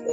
A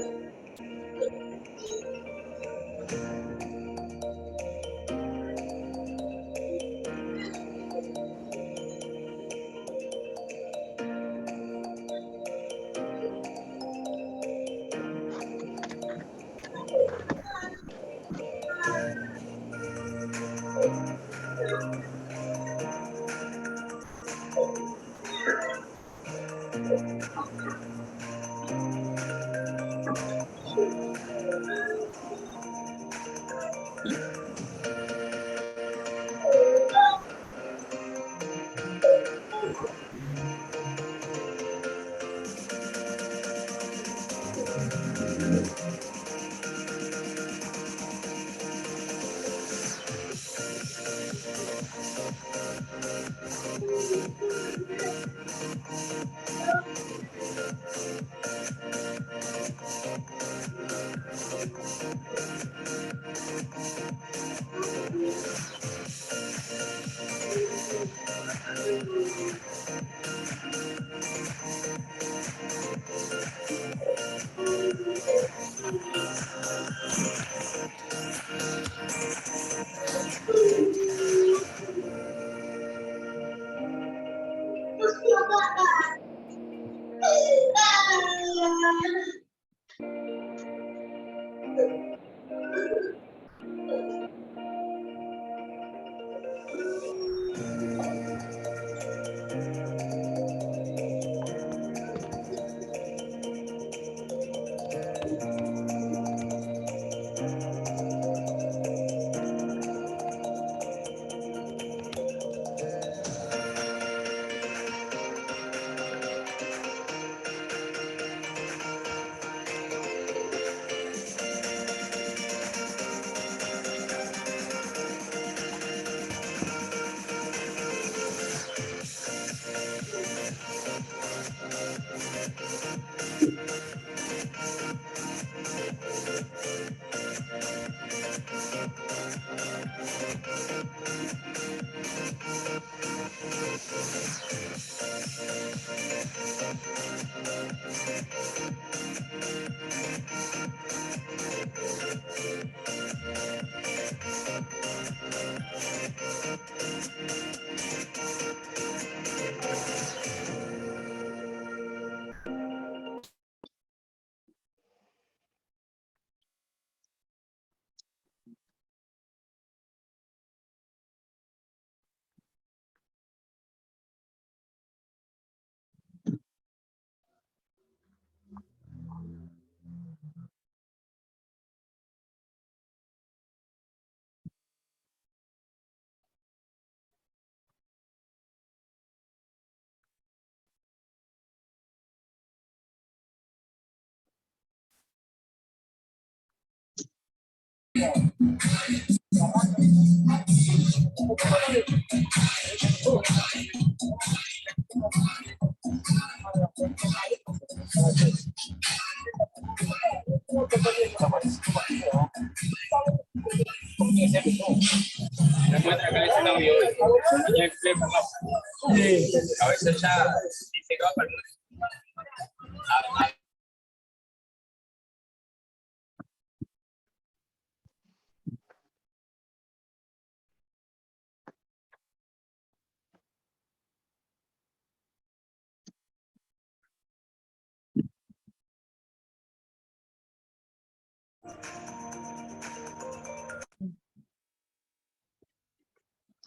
veces ya dice que va para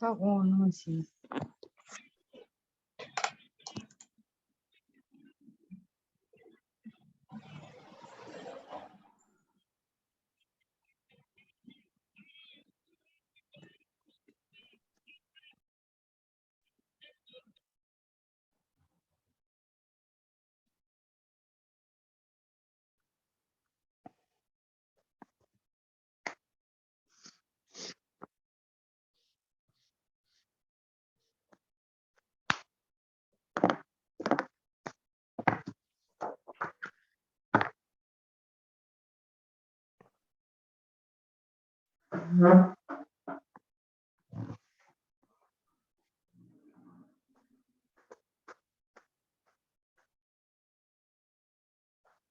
Tá bom, não assim.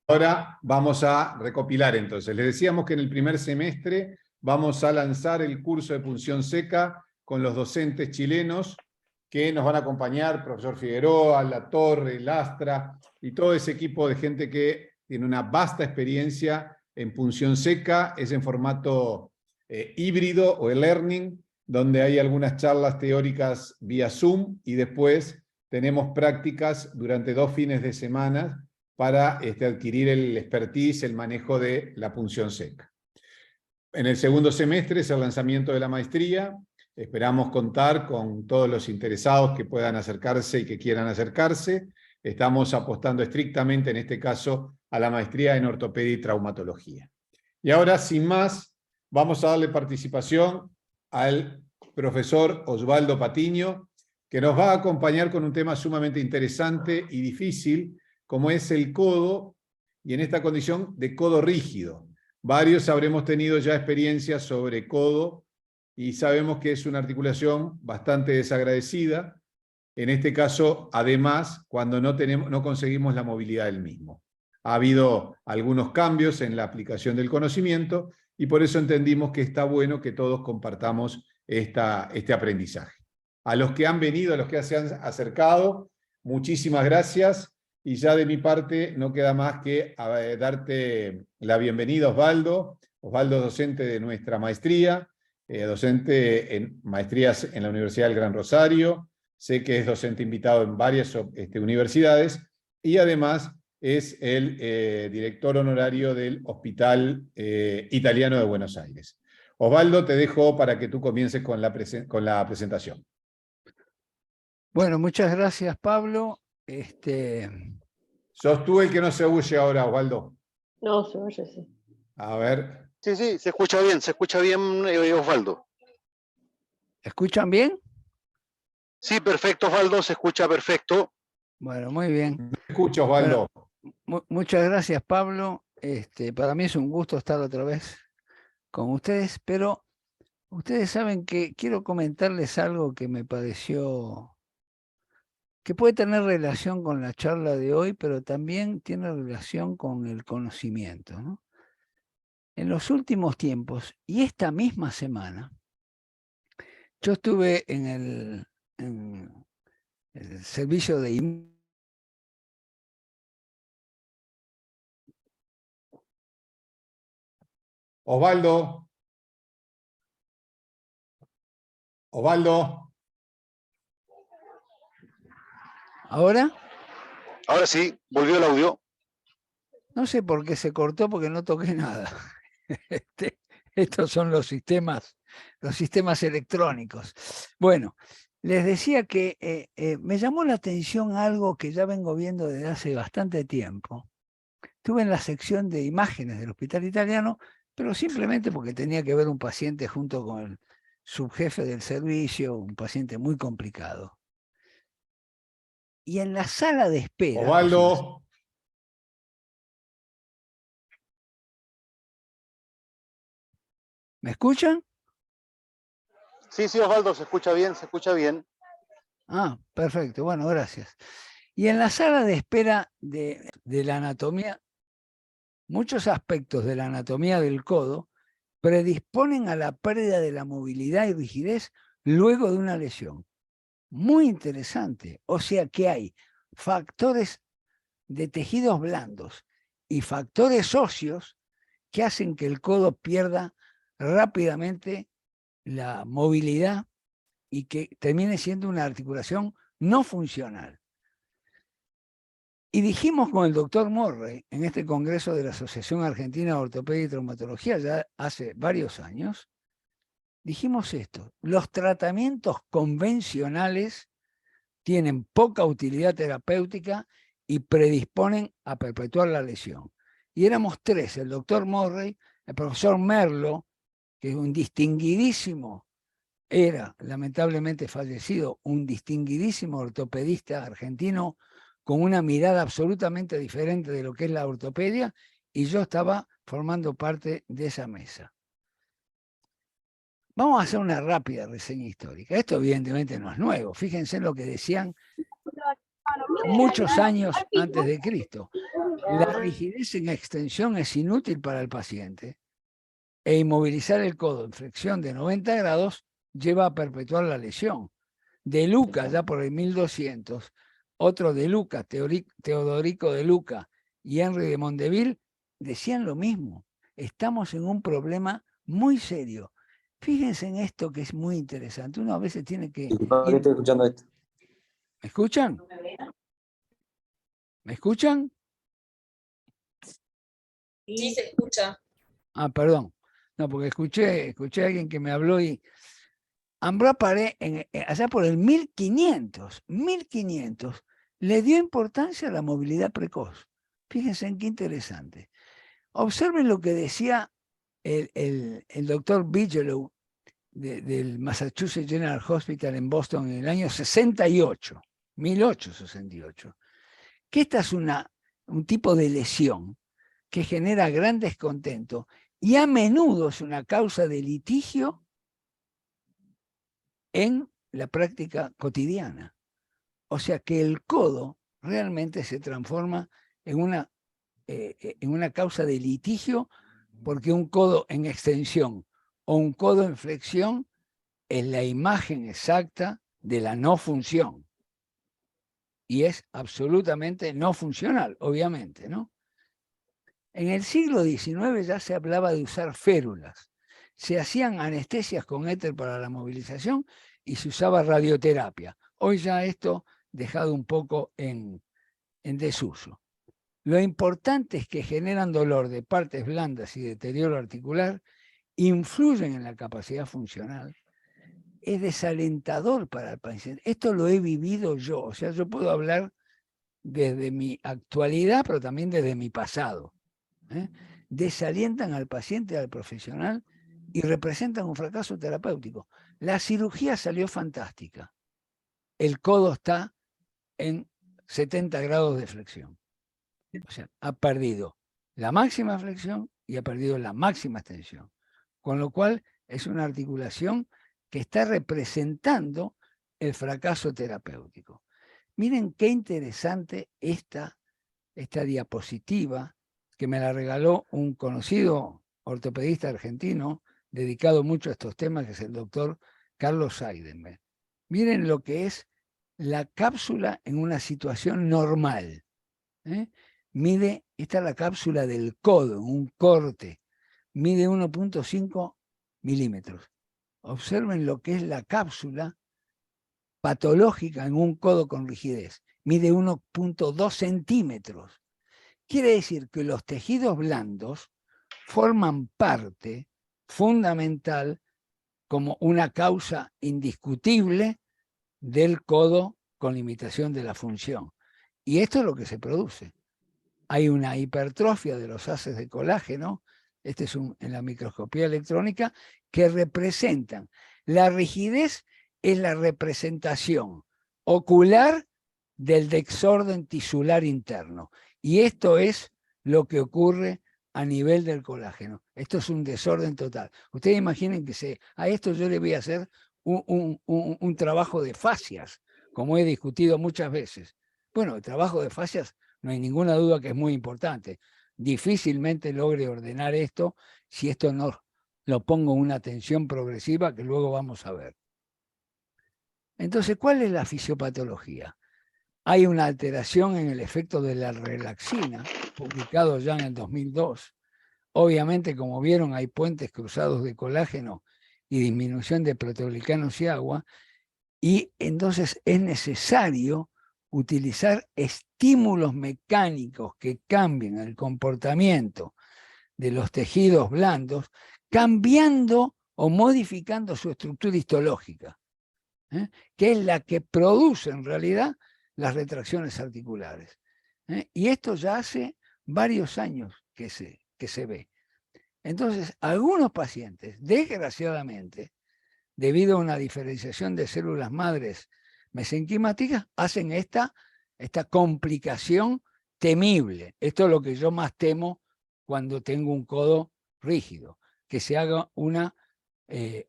Ahora vamos a recopilar entonces. Les decíamos que en el primer semestre vamos a lanzar el curso de punción seca con los docentes chilenos que nos van a acompañar, profesor Figueroa, Latorre, Lastra y todo ese equipo de gente que tiene una vasta experiencia en punción seca, es en formato híbrido o e-learning, donde hay algunas charlas teóricas vía Zoom y después tenemos prácticas durante 2 fines de semana para adquirir el expertise, el manejo de la punción seca. En el segundo semestre es el lanzamiento de la maestría. Esperamos contar con todos los interesados que puedan acercarse y que quieran acercarse. Estamos apostando estrictamente, en este caso, a la maestría en ortopedia y traumatología. Y ahora, sin más, vamos a darle participación al profesor Osvaldo Patiño, que nos va a acompañar con un tema sumamente interesante y difícil, como es el codo, y en esta condición de codo rígido. Varios habremos tenido ya experiencias sobre codo y sabemos que es una articulación bastante desagradecida, en este caso, además, cuando no conseguimos la movilidad del mismo. Ha habido algunos cambios en la aplicación del conocimiento y por eso entendimos que está bueno que todos compartamos este aprendizaje. A los que han venido, a los que se han acercado, muchísimas gracias. Y ya de mi parte no queda más que darte la bienvenida, Osvaldo. Osvaldo es docente de nuestra maestría, docente en maestrías en la Universidad del Gran Rosario. Sé que es docente invitado en varias universidades y además es el director honorario del Hospital Italiano de Buenos Aires. Osvaldo, te dejo para que tú comiences con la presentación. Bueno, muchas gracias, Pablo. Sos tú el que no se oye ahora, Osvaldo. No, se oye, sí. A ver. Sí, se escucha bien, Osvaldo. ¿Escuchan bien? Sí, perfecto, Osvaldo, se escucha perfecto. Bueno, muy bien. Me escucho, Osvaldo. Bueno, muchas gracias, Pablo. Para mí es un gusto estar otra vez con ustedes, pero ustedes saben que quiero comentarles algo que me pareció que puede tener relación con la charla de hoy, pero también tiene relación con el conocimiento, ¿no? En los últimos tiempos, y esta misma semana, yo estuve en el servicio de Osvaldo. ¿Ahora? Ahora sí, volvió el audio. No sé por qué se cortó, porque no toqué nada. Estos son los sistemas electrónicos. Bueno, les decía que me llamó la atención algo que ya vengo viendo desde hace bastante tiempo. Estuve en la sección de imágenes del Hospital Italiano, pero simplemente porque tenía que ver un paciente junto con el subjefe del servicio, un paciente muy complicado. Y en la sala de espera... Osvaldo. ¿Me escuchan? Sí, Osvaldo, se escucha bien. Ah, perfecto, bueno, gracias. Y en la sala de espera de la anatomía, muchos aspectos de la anatomía del codo predisponen a la pérdida de la movilidad y rigidez luego de una lesión. Muy interesante. O sea que hay factores de tejidos blandos y factores óseos que hacen que el codo pierda rápidamente la movilidad y que termine siendo una articulación no funcional. Y dijimos con el doctor Morrey, en este congreso de la Asociación Argentina de Ortopedia y Traumatología, ya hace varios años, dijimos esto: los tratamientos convencionales tienen poca utilidad terapéutica y predisponen a perpetuar la lesión. Y éramos 3, el doctor Morrey, el profesor Merlo, que es un distinguidísimo, era lamentablemente fallecido, un distinguidísimo ortopedista argentino con una mirada absolutamente diferente de lo que es la ortopedia, y yo estaba formando parte de esa mesa. Vamos a hacer una rápida reseña histórica. Esto evidentemente no es nuevo. Fíjense en lo que decían muchos años antes de Cristo. La rigidez en extensión es inútil para el paciente e inmovilizar el codo en flexión de 90 grados lleva a perpetuar la lesión. De Luca, ya por el 1200, otro de Luca, Teodorico de Luca y Henry de Mondeville, decían lo mismo. Estamos en un problema muy serio. Fíjense en esto que es muy interesante. Uno a veces tiene que... Disculpa que estoy escuchando esto. ¿Me escuchan? ¿Me escuchan? Sí, se escucha. Ah, perdón. No, porque escuché a alguien que me habló y... Ambroise Paré, allá por el 1500, le dio importancia a la movilidad precoz. Fíjense en qué interesante. Observen lo que decía el doctor Bigelow del Massachusetts General Hospital en Boston en el año 68, 1868, que esta es un tipo de lesión que genera gran descontento y a menudo es una causa de litigio en la práctica cotidiana. O sea que el codo realmente se transforma en una causa de litigio porque un codo en extensión o un codo en flexión es la imagen exacta de la no función. Y es absolutamente no funcional, obviamente, ¿no? En el siglo XIX ya se hablaba de usar férulas. Se hacían anestesias con éter para la movilización y se usaba radioterapia. Hoy ya esto dejado un poco en desuso. Lo importante es que generan dolor de partes blandas y deterioro articular, influyen en la capacidad funcional. Es desalentador para el paciente. Esto lo he vivido yo. O sea, yo puedo hablar desde mi actualidad, pero también desde mi pasado. Desalientan al paciente, al profesional, y representan un fracaso terapéutico. La cirugía salió fantástica. El codo está en 70 grados de flexión. O sea, ha perdido la máxima flexión y ha perdido la máxima extensión. Con lo cual es una articulación que está representando el fracaso terapéutico. Miren qué interesante esta diapositiva que me la regaló un conocido ortopedista argentino dedicado mucho a estos temas, que es el doctor Carlos Seidenberg. Miren lo que es la cápsula en una situación normal. Mide, esta es la cápsula del codo, un corte, mide 1.5 milímetros. Observen lo que es la cápsula patológica en un codo con rigidez, mide 1.2 centímetros. Quiere decir que los tejidos blandos forman parte fundamental como una causa indiscutible del codo con limitación de la función. Y esto es lo que se produce. Hay una hipertrofia de los haces de colágeno, este es en la microscopía electrónica, que representan. La rigidez es la representación ocular del desorden tisular interno. Y esto es lo que ocurre a nivel del colágeno. Esto es un desorden total. Ustedes imaginen que a esto yo le voy a hacer un trabajo de fascias, como he discutido muchas veces. Bueno, el trabajo de fascias no hay ninguna duda que es muy importante. Difícilmente logre ordenar esto si esto no lo pongo en una tensión progresiva que luego vamos a ver. Entonces, ¿cuál es la fisiopatología? Hay una alteración en el efecto de la relaxina, publicado ya en el 2002. Obviamente, como vieron, hay puentes cruzados de colágeno y disminución de proteoglicanos y agua, y entonces es necesario utilizar estímulos mecánicos que cambien el comportamiento de los tejidos blandos, cambiando o modificando su estructura histológica, que es la que produce en realidad las retracciones articulares. Y esto ya hace varios años que se ve. Entonces, algunos pacientes, desgraciadamente, debido a una diferenciación de células madres mesenquimáticas, hacen esta complicación temible. Esto es lo que yo más temo cuando tengo un codo rígido, que se haga una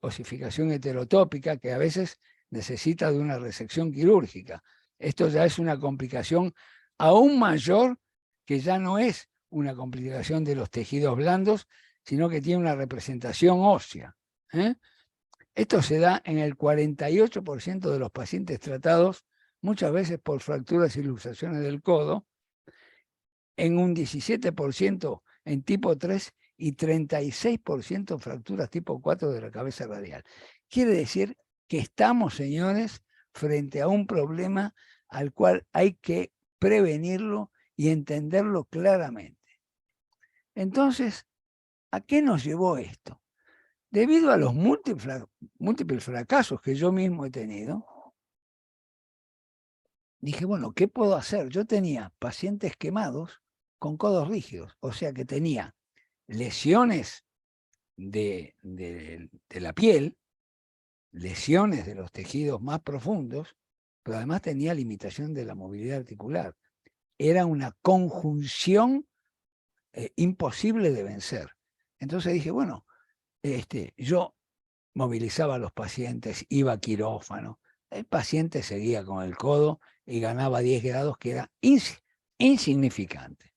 osificación heterotópica que a veces necesita de una resección quirúrgica. Esto ya es una complicación aún mayor que ya no es una complicación de los tejidos blandos, sino que tiene una representación ósea. Esto se da en el 48% de los pacientes tratados, muchas veces por fracturas y luxaciones del codo, en un 17% en tipo 3 y 36% fracturas tipo 4 de la cabeza radial. Quiere decir que estamos, señores, frente a un problema al cual hay que prevenirlo y entenderlo claramente. Entonces, ¿a qué nos llevó esto? Debido a los múltiples fracasos que yo mismo he tenido, dije, bueno, ¿qué puedo hacer? Yo tenía pacientes quemados con codos rígidos, o sea que tenía lesiones de la piel, lesiones de los tejidos más profundos, pero además tenía limitación de la movilidad articular. Era una conjunción imposible de vencer. Entonces dije, bueno, yo movilizaba a los pacientes, iba a quirófano, el paciente seguía con el codo y ganaba 10 grados, que era insignificante.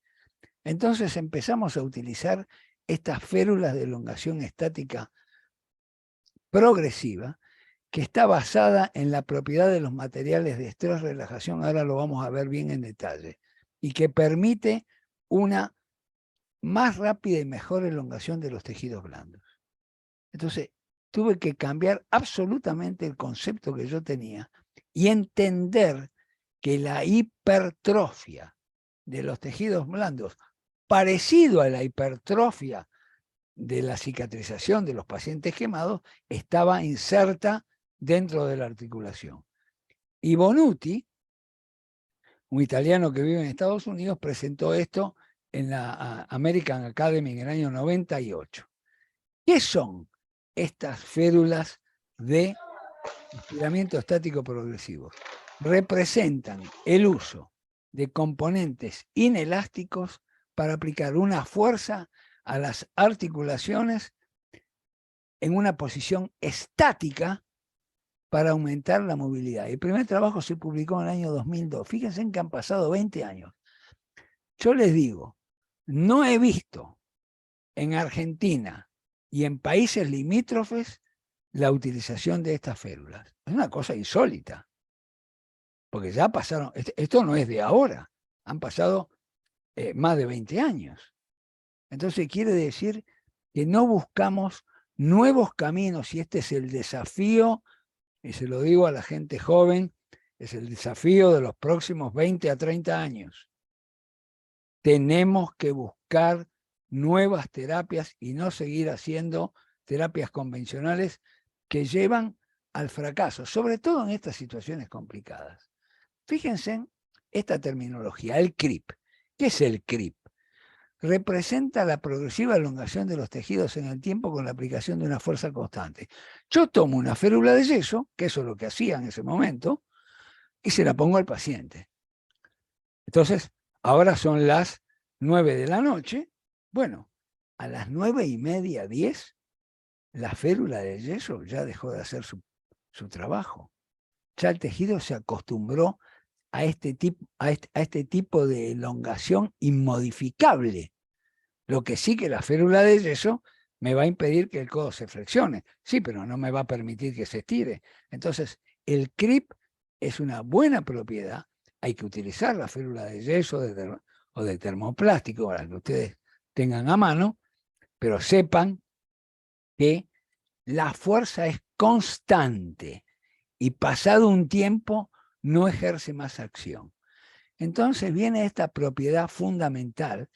Entonces empezamos a utilizar estas férulas de elongación estática progresiva, que está basada en la propiedad de los materiales de estrés-relajación, ahora lo vamos a ver bien en detalle, y que permite una más rápida y mejor elongación de los tejidos blandos. Entonces, tuve que cambiar absolutamente el concepto que yo tenía y entender que la hipertrofia de los tejidos blandos, parecido a la hipertrofia de la cicatrización de los pacientes quemados, estaba inserta dentro de la articulación. Y Bonuti, un italiano que vive en Estados Unidos, presentó esto en la American Academy en el año 98. ¿Qué son estas férulas de estiramiento estático progresivo? Representan el uso de componentes inelásticos para aplicar una fuerza a las articulaciones en una posición estática para aumentar la movilidad. El primer trabajo se publicó en el año 2002. Fíjense que han pasado 20 años. Yo les digo, no he visto en Argentina y en países limítrofes la utilización de estas férulas. Es una cosa insólita, porque ya pasaron, esto no es de ahora, han pasado más de 20 años. Entonces quiere decir que no buscamos nuevos caminos, y este es el desafío, y se lo digo a la gente joven, es el desafío de los próximos 20 a 30 años. Tenemos que buscar nuevas terapias y no seguir haciendo terapias convencionales que llevan al fracaso, sobre todo en estas situaciones complicadas. Fíjense en esta terminología, el CRIP. ¿Qué es el CRIP? Representa la progresiva elongación de los tejidos en el tiempo con la aplicación de una fuerza constante. Yo tomo una férula de yeso, que eso es lo que hacía en ese momento, y se la pongo al paciente. Entonces, ahora son las 9 de la noche. Bueno, a las 9:30, 10, la férula de yeso ya dejó de hacer su trabajo. Ya el tejido se acostumbró a este tipo de elongación inmodificable. Lo que sí que la férula de yeso me va a impedir que el codo se flexione. Sí, pero no me va a permitir que se estire. Entonces, el CRIP es una buena propiedad. Hay que utilizar la férula de yeso o de termoplástico para que ustedes tengan a mano, pero sepan que la fuerza es constante y pasado un tiempo no ejerce más acción. Entonces viene esta propiedad fundamental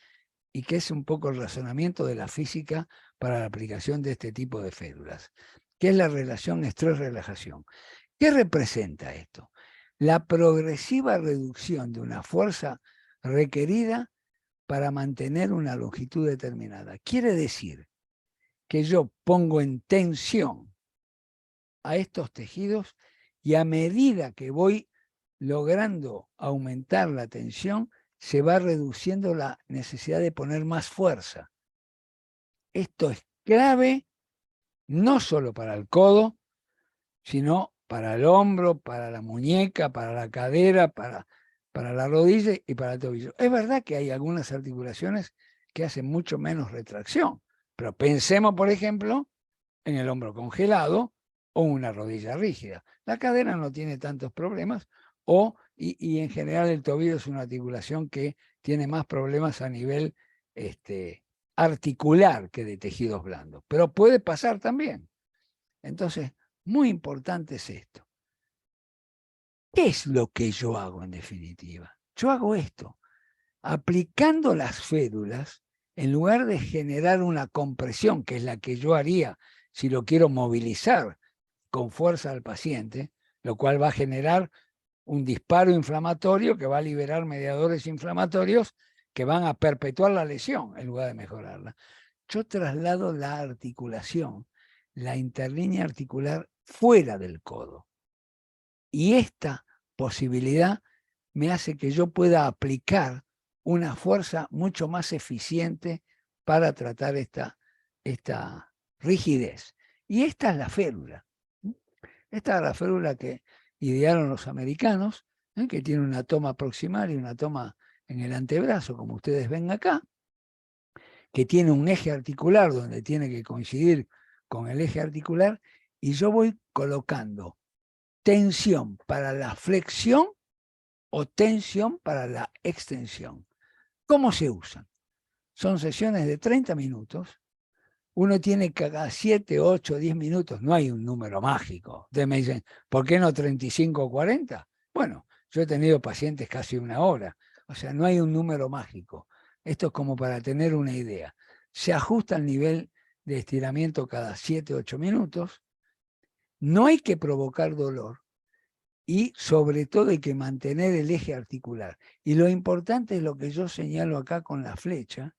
y que es un poco el razonamiento de la física para la aplicación de este tipo de férulas, que es la relación estrés-relajación. ¿Qué representa esto? La progresiva reducción de una fuerza requerida para mantener una longitud determinada. Quiere decir que yo pongo en tensión a estos tejidos y a medida que voy logrando aumentar la tensión, se va reduciendo la necesidad de poner más fuerza. Esto es clave no solo para el codo, sino para el hombro, para la muñeca, para la cadera, para para la rodilla y para el tobillo. Es verdad que hay algunas articulaciones que hacen mucho menos retracción, pero pensemos, por ejemplo, en el hombro congelado o una rodilla rígida. La cadera no tiene tantos problemas y en general el tobillo es una articulación que tiene más problemas a nivel articular que de tejidos blandos, pero puede pasar también. Entonces, muy importante es esto. ¿Qué es lo que yo hago en definitiva? Yo hago esto. Aplicando las férulas, en lugar de generar una compresión, que es la que yo haría si lo quiero movilizar con fuerza al paciente, lo cual va a generar un disparo inflamatorio que va a liberar mediadores inflamatorios que van a perpetuar la lesión en lugar de mejorarla. Yo traslado la articulación, la interlínea articular fuera del codo. Y esta posibilidad me hace que yo pueda aplicar una fuerza mucho más eficiente para tratar esta rigidez. Y esta es la férula. Esta es la férula que idearon los americanos, que tiene una toma proximal y una toma en el antebrazo, como ustedes ven acá, que tiene un eje articular donde tiene que coincidir con el eje articular, y yo voy colocando tensión para la flexión o tensión para la extensión. ¿Cómo se usan? Son sesiones de 30 minutos. Uno tiene cada 7, 8, 10 minutos. No hay un número mágico. Ustedes me dicen, ¿por qué no 35 o 40? Bueno, yo he tenido pacientes casi una hora. O sea, no hay un número mágico. Esto es como para tener una idea. Se ajusta el nivel de estiramiento cada 7, 8 minutos. No hay que provocar dolor. Y sobre todo hay que mantener el eje articular. Y lo importante es lo que yo señalo acá con la flecha,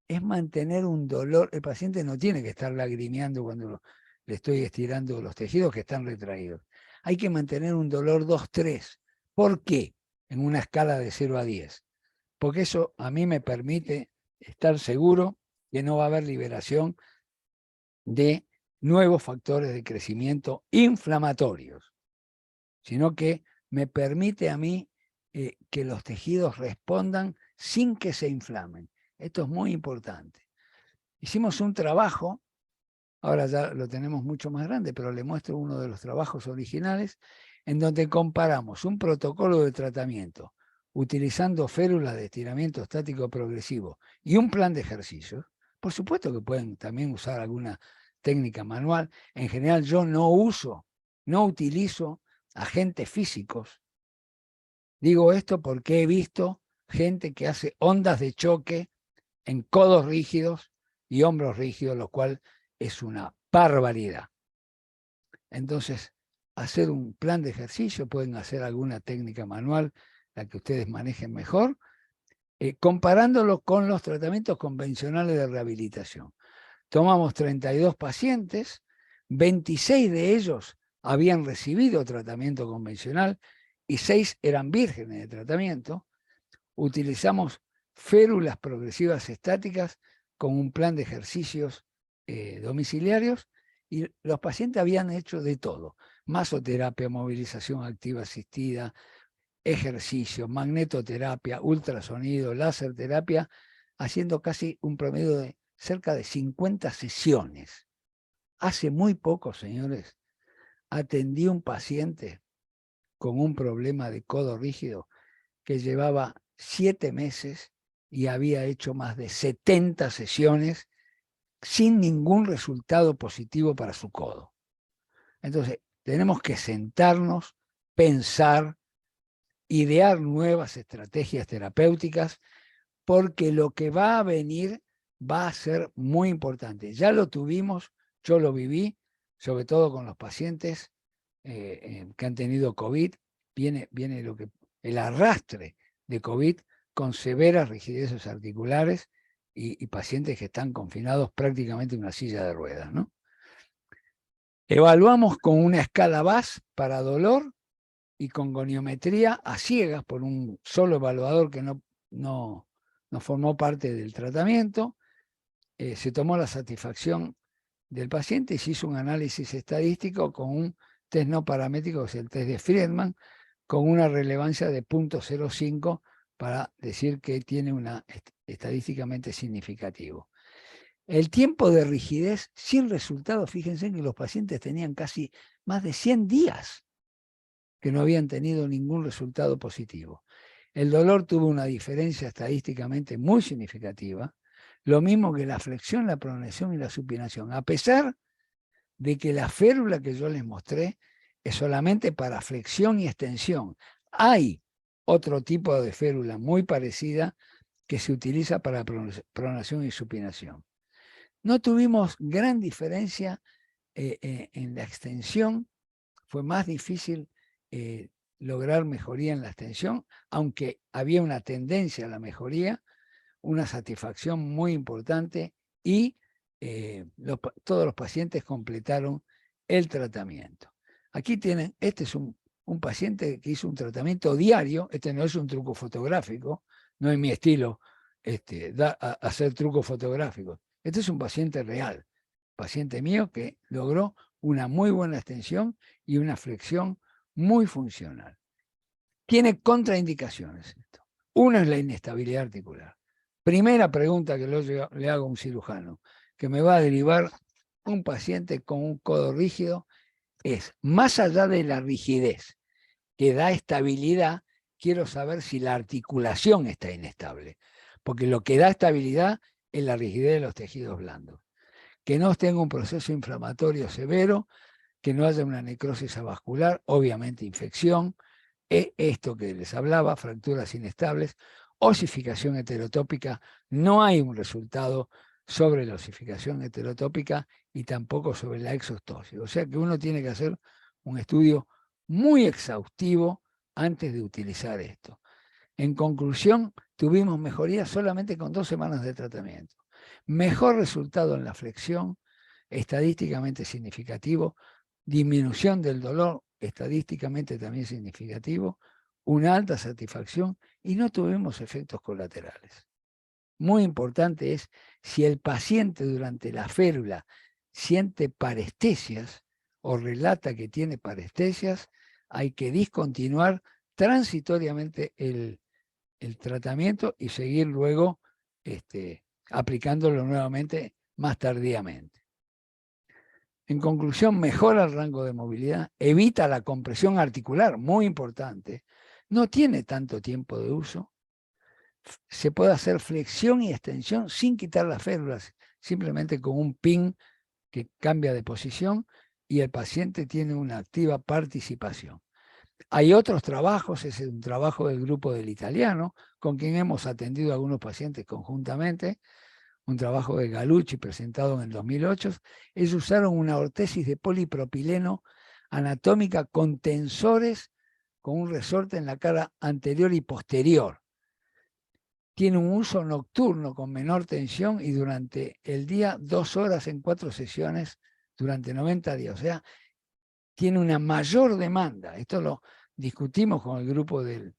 es mantener un dolor. El paciente no tiene que estar lagrimeando cuando le estoy estirando los tejidos que están retraídos. Hay que mantener un dolor 2-3. ¿Por qué? En una escala de 0 a 10. Porque eso a mí me permite estar seguro que no va a haber liberación de nuevos factores de crecimiento inflamatorios, sino que me permite a mí que los tejidos respondan sin que se inflamen. Esto es muy importante. Hicimos un trabajo, ahora ya lo tenemos mucho más grande, pero le muestro uno de los trabajos originales, en donde comparamos un protocolo de tratamiento utilizando férulas de estiramiento estático progresivo y un plan de ejercicios. Por supuesto que pueden también usar alguna técnica manual. En general yo no utilizo agentes físicos. Digo esto porque he visto gente que hace ondas de choque en codos rígidos y hombros rígidos, lo cual es una barbaridad. Entonces, hacer un plan de ejercicio, pueden hacer alguna técnica manual, la que ustedes manejen mejor, comparándolo con los tratamientos convencionales de rehabilitación. Tomamos 32 pacientes, 26 de ellos habían recibido tratamiento convencional y 6 eran vírgenes de tratamiento. Utilizamos férulas progresivas estáticas con un plan de ejercicios domiciliarios y los pacientes habían hecho de todo: masoterapia, movilización activa asistida, ejercicio, magnetoterapia, ultrasonido, láser terapia, haciendo casi un promedio de cerca de 50 sesiones. Hace muy poco, señores, atendí a un paciente con un problema de codo rígido que llevaba 7 meses y había hecho más de 70 sesiones sin ningún resultado positivo para su codo. Entonces, tenemos que sentarnos, pensar, idear nuevas estrategias terapéuticas, porque lo que va a venir va a ser muy importante. Ya lo tuvimos, yo lo viví, sobre todo con los pacientes que han tenido COVID. Viene el arrastre de COVID con severas rigideces articulares y pacientes que están confinados prácticamente en una silla de ruedas, ¿no? Evaluamos con una escala VAS para dolor y con goniometría a ciegas por un solo evaluador que no formó parte del tratamiento. Se tomó la satisfacción del paciente y se hizo un análisis estadístico con un test no paramétrico, que es el test de Friedman, con una relevancia de 0.05 para decir que tiene una estadísticamente significativo. El tiempo de rigidez sin resultado, fíjense que los pacientes tenían casi más de 100 días que no habían tenido ningún resultado positivo. El dolor tuvo una diferencia estadísticamente muy significativa, lo mismo que la flexión, la pronación y la supinación, a pesar de que la férula que yo les mostré es solamente para flexión y extensión. Hay otro tipo de férula muy parecida que se utiliza para pronación y supinación. No tuvimos gran diferencia en la extensión, fue más difícil lograr mejoría en la extensión, aunque había una tendencia a la mejoría, una satisfacción muy importante y todos los pacientes completaron el tratamiento. Aquí tienen, este es un paciente que hizo un tratamiento diario, este no es un truco fotográfico, no es mi estilo hacer trucos fotográficos. Este es un paciente real, paciente mío que logró una muy buena extensión y una flexión muy funcional. Tiene contraindicaciones esto. Una es la inestabilidad articular. Primera pregunta que le hago a un cirujano, que me va a derivar un paciente con un codo rígido, es, más allá de la rigidez que da estabilidad, quiero saber si la articulación está inestable, porque lo que da estabilidad es la rigidez de los tejidos blandos. Que no tenga un proceso inflamatorio severo, que no haya una necrosis avascular, obviamente infección, esto que les hablaba, fracturas inestables, osificación heterotópica, no hay un resultado sobre la osificación heterotópica y tampoco sobre la exostosis. O sea que uno tiene que hacer un estudio muy exhaustivo antes de utilizar esto. En conclusión, tuvimos mejoría solamente con 2 semanas de tratamiento. Mejor resultado en la flexión, estadísticamente significativo, disminución del dolor, estadísticamente también significativo, una alta satisfacción y no tuvimos efectos colaterales. Muy importante es si el paciente durante la férula siente parestesias o relata que tiene parestesias, hay que discontinuar transitoriamente el tratamiento y seguir luego aplicándolo nuevamente más tardíamente. En conclusión, mejora el rango de movilidad, evita la compresión articular, muy importante, no tiene tanto tiempo de uso, se puede hacer flexión y extensión sin quitar las férulas, simplemente con un pin que cambia de posición y el paciente tiene una activa participación. Hay otros trabajos, ese es un trabajo del grupo del italiano, con quien hemos atendido a algunos pacientes conjuntamente, un trabajo de Galucci presentado en el 2008, ellos usaron una ortesis de polipropileno anatómica con tensores con un resorte en la cara anterior y posterior. Tiene un uso nocturno con menor tensión y durante el día 2 horas en 4 sesiones durante 90 días. O sea, tiene una mayor demanda. Esto lo discutimos con el grupo del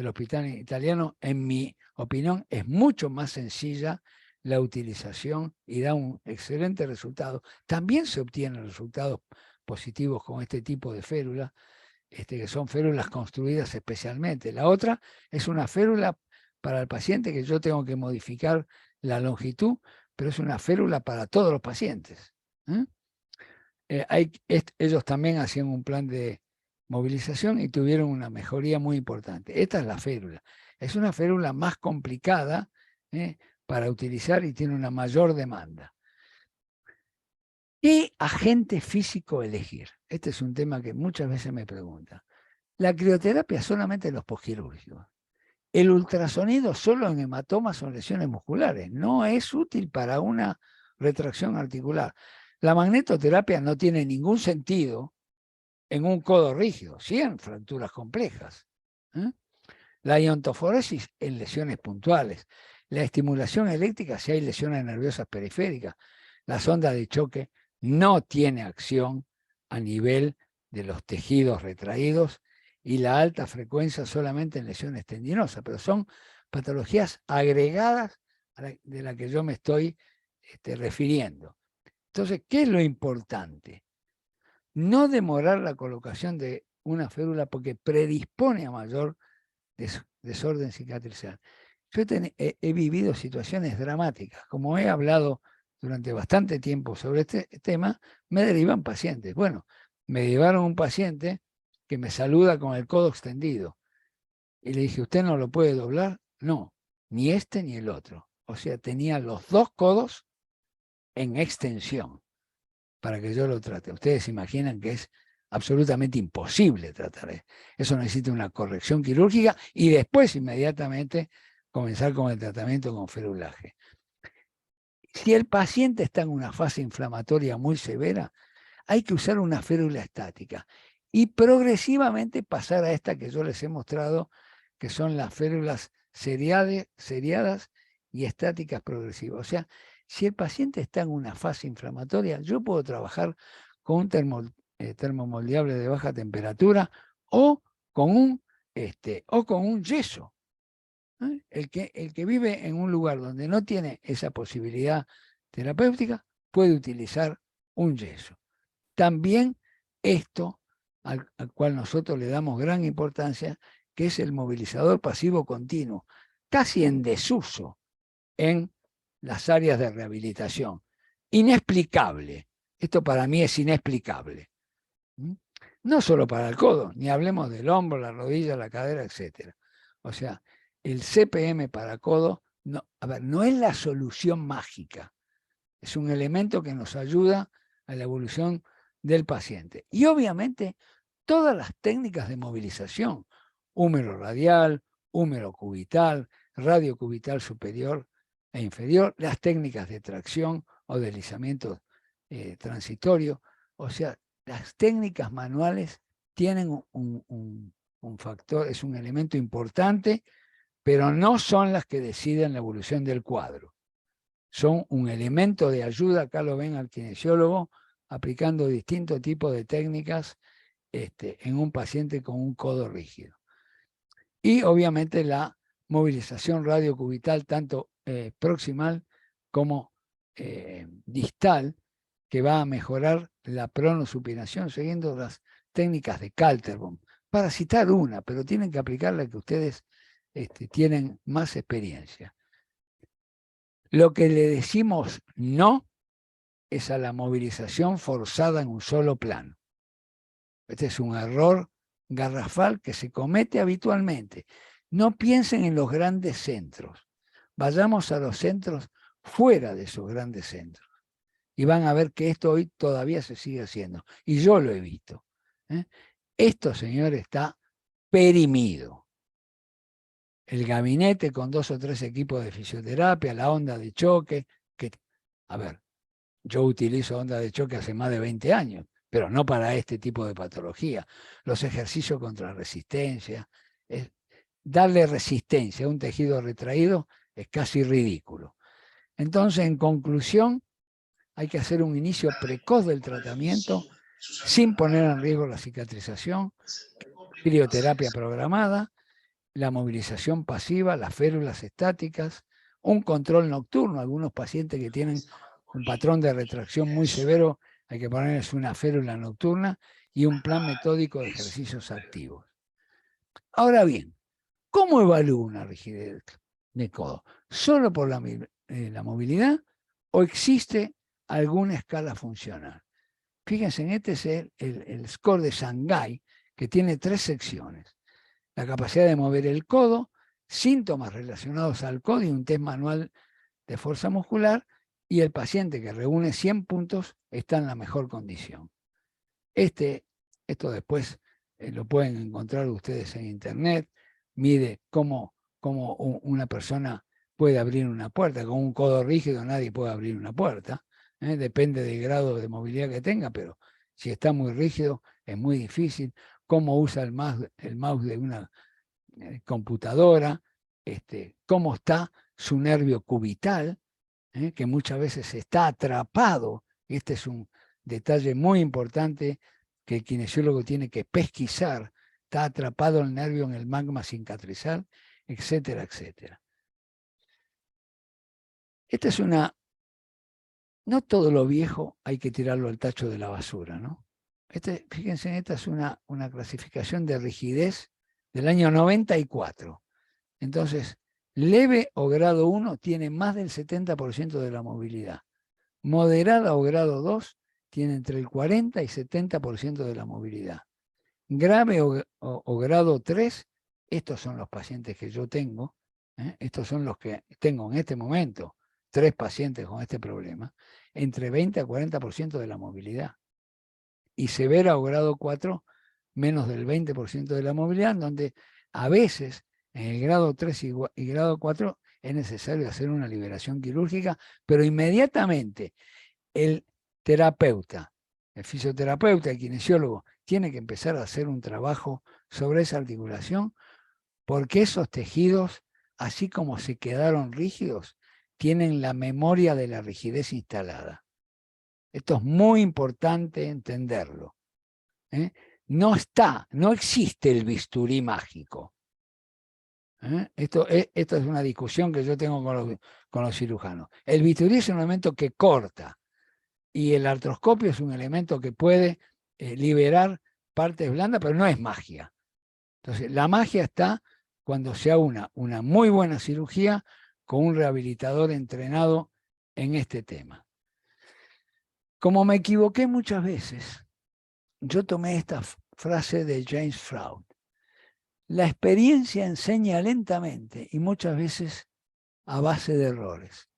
hospital italiano. En mi opinión, es mucho más sencilla la utilización y da un excelente resultado. También se obtienen resultados positivos con este tipo de férula, que son férulas construidas especialmente. La otra es una férula para el paciente que yo tengo que modificar la longitud, pero es una férula para todos los pacientes. Ellos también hacían un plan de movilización y tuvieron una mejoría muy importante. Esta es la férula. Es una férula más complicada para utilizar y tiene una mayor demanda. ¿Qué agente físico elegir? Este es un tema que muchas veces me preguntan. La crioterapia solamente en los posquirúrgicos. El ultrasonido solo en hematomas o lesiones musculares. No es útil para una retracción articular. La magnetoterapia no tiene ningún sentido en un codo rígido, sí en fracturas complejas. La iontoforesis en lesiones puntuales. La estimulación eléctrica si hay lesiones nerviosas periféricas. La sonda de choque no tiene acción a nivel de los tejidos retraídos y la alta frecuencia solamente en lesiones tendinosas, pero son patologías agregadas de las que yo me estoy refiriendo. Entonces, ¿qué es lo importante? No demorar la colocación de una férula porque predispone a mayor desorden cicatrizal. Yo he vivido situaciones dramáticas. Como he hablado durante bastante tiempo sobre este tema, me derivan pacientes. Bueno, me llevaron un paciente que me saluda con el codo extendido. Y le dije, ¿usted no lo puede doblar? No, ni este ni el otro. O sea, tenía los dos codos en extensión para que yo lo trate. Ustedes imaginan que es absolutamente imposible tratar. Eso necesita una corrección quirúrgica y después inmediatamente comenzar con el tratamiento con ferulaje. Si el paciente está en una fase inflamatoria muy severa, hay que usar una férula estática y progresivamente pasar a esta que yo les he mostrado, que son las férulas seriadas y estáticas progresivas. O sea, si el paciente está en una fase inflamatoria, yo puedo trabajar con un termomoldeable de baja temperatura o con un yeso. El que vive en un lugar donde no tiene esa posibilidad terapéutica puede utilizar un yeso. También esto al cual nosotros le damos gran importancia, que es el movilizador pasivo continuo, casi en desuso en las áreas de rehabilitación. Inexplicable. Esto para mí es inexplicable. No solo para el codo, ni hablemos del hombro, la rodilla, la cadera, etc. O sea, el CPM para codo, no es la solución mágica. Es un elemento que nos ayuda a la evolución del paciente. Y obviamente todas las técnicas de movilización, húmero radial, húmero cubital, radio cubital superior e inferior, las técnicas de tracción o deslizamiento transitorio, o sea, las técnicas manuales tienen un factor, es un elemento importante, pero no son las que deciden la evolución del cuadro. Son un elemento de ayuda, acá lo ven al kinesiólogo, aplicando distintos tipos de técnicas en un paciente con un codo rígido. Y obviamente la movilización radiocubital, tanto proximal como distal, que va a mejorar la pronosupinación siguiendo las técnicas de Kaltenbaum. Para citar una, pero tienen que aplicar la que ustedes tienen más experiencia. Lo que le decimos no es a la movilización forzada en un solo plano. Este es un error garrafal que se comete habitualmente. No piensen en los grandes centros. Vayamos a los centros fuera de esos grandes centros. Y van a ver que esto hoy todavía se sigue haciendo. Y yo lo he visto. Esto, señor, está perimido. El gabinete con 2 o 3 equipos de fisioterapia, la onda de choque, a ver, yo utilizo onda de choque hace más de 20 años, pero no para este tipo de patología. Los ejercicios contra resistencia, darle resistencia a un tejido retraído es casi ridículo. Entonces, en conclusión, hay que hacer un inicio precoz del tratamiento sin poner en riesgo la cicatrización, crioterapia programada, la movilización pasiva, las férulas estáticas, un control nocturno. Algunos pacientes que tienen un patrón de retracción muy severo, hay que ponerles una férula nocturna y un plan metódico de ejercicios activos. Ahora bien, ¿cómo evalúo una rigidez de codo? ¿Solo por la movilidad o existe alguna escala funcional? Fíjense, este es el score de Shanghái, que tiene 3 secciones. La capacidad de mover el codo, síntomas relacionados al codo y un test manual de fuerza muscular, y el paciente que reúne 100 puntos está en la mejor condición. Esto después lo pueden encontrar ustedes en internet, mide cómo una persona puede abrir una puerta. Con un codo rígido nadie puede abrir una puerta, depende del grado de movilidad que tenga, pero si está muy rígido es muy difícil. Cómo usa el mouse de una computadora, cómo está su nervio cubital, que muchas veces está atrapado. Este es un detalle muy importante que el kinesiólogo tiene que pesquisar. Está atrapado el nervio en el magma cincatrizal, etcétera, etcétera. Esta es no todo lo viejo hay que tirarlo al tacho de la basura, ¿no? Fíjense, esta es una clasificación de rigidez del año 94. Entonces, leve o grado 1 tiene más del 70% de la movilidad. Moderada o grado 2 tiene entre el 40 y 70% de la movilidad. Grave o grado 3, estos son los pacientes que yo tengo, estos son los que tengo en este momento, 3 pacientes con este problema, entre 20 a 40% de la movilidad. Y severa o grado 4, menos del 20% de la movilidad, donde a veces en el grado 3 y grado 4 es necesario hacer una liberación quirúrgica, pero inmediatamente el terapeuta, el fisioterapeuta, el kinesiólogo, tiene que empezar a hacer un trabajo sobre esa articulación, porque esos tejidos, así como se quedaron rígidos, tienen la memoria de la rigidez instalada. Esto es muy importante entenderlo. No existe el bisturí mágico. Esto es una discusión que yo tengo con los cirujanos. El bisturí es un elemento que corta y el artroscopio es un elemento que puede liberar partes blandas, pero no es magia. Entonces, la magia está cuando se haga una muy buena cirugía con un rehabilitador entrenado en este tema. Como me equivoqué muchas veces, yo tomé esta frase de James Freud. La experiencia enseña lentamente y muchas veces a base de errores.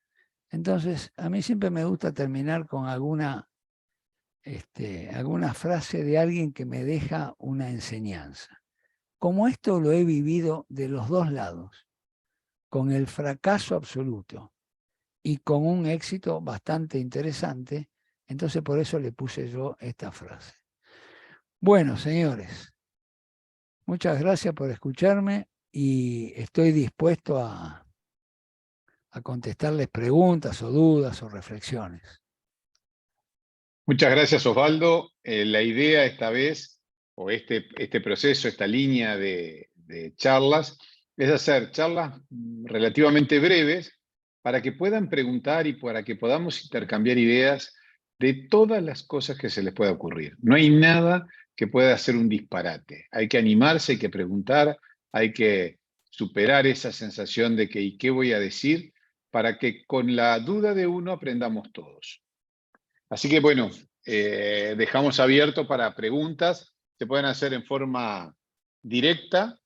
Entonces, a mí siempre me gusta terminar con alguna frase de alguien que me deja una enseñanza. Como esto lo he vivido de los dos lados, con el fracaso absoluto y con un éxito bastante interesante, entonces por eso le puse yo esta frase. Bueno, señores, muchas gracias por escucharme y estoy dispuesto a contestarles preguntas o dudas o reflexiones. Muchas gracias, Osvaldo. La idea esta vez, o este proceso, esta línea de charlas, es hacer charlas relativamente breves para que puedan preguntar y para que podamos intercambiar ideas de todas las cosas que se les pueda ocurrir. No hay nada que pueda ser un disparate. Hay que animarse, hay que preguntar, hay que superar esa sensación de que ¿y qué voy a decir? Para que con la duda de uno aprendamos todos. Así que bueno, dejamos abierto para preguntas. Se pueden hacer en forma directa,